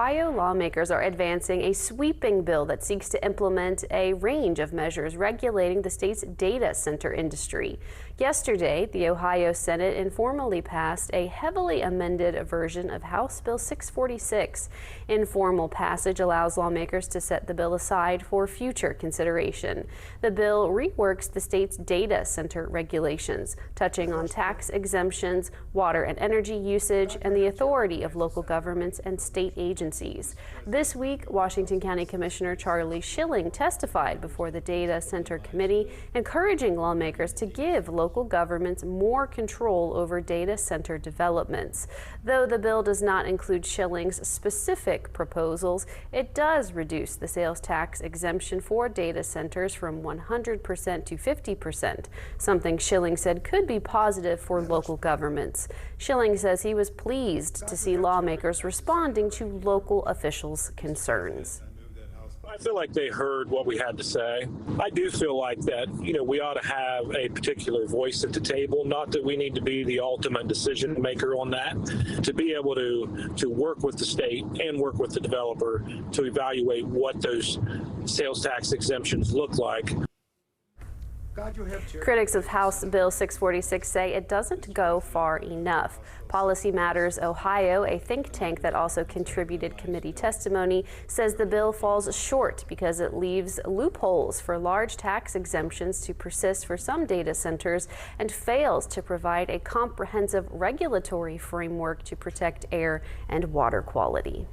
Ohio lawmakers are advancing a sweeping bill that seeks to implement a range of measures regulating the state's data center industry. Yesterday, the Ohio Senate informally passed a heavily amended version of House Bill 646. Informal passage allows lawmakers to set the bill aside for future consideration. The bill reworks the state's data center regulations, touching on tax exemptions, water and energy usage, and the authority of local governments and state agencies. This week, Washington County Commissioner Charlie Schilling testified before the Data Center Committee, encouraging lawmakers to give local governments more control over data center developments. Though the bill does not include Schilling's specific proposals, it does reduce the sales tax exemption for data centers from 100% to 50%, something Schilling said could be positive for local governments. Schilling says he was pleased to see lawmakers responding to local officials' concerns. I feel like they heard what we had to say. I do feel like that, we ought to have a particular voice at the table, not that we need to be the ultimate decision maker on that, to be able to work with the state and work with the developer to evaluate what those sales tax exemptions look like. Critics of House Bill 646 say it doesn't go far enough. Policy Matters Ohio, a think tank that also contributed committee testimony, says the bill falls short because it leaves loopholes for large tax exemptions to persist for some data centers and fails to provide a comprehensive regulatory framework to protect air and water quality.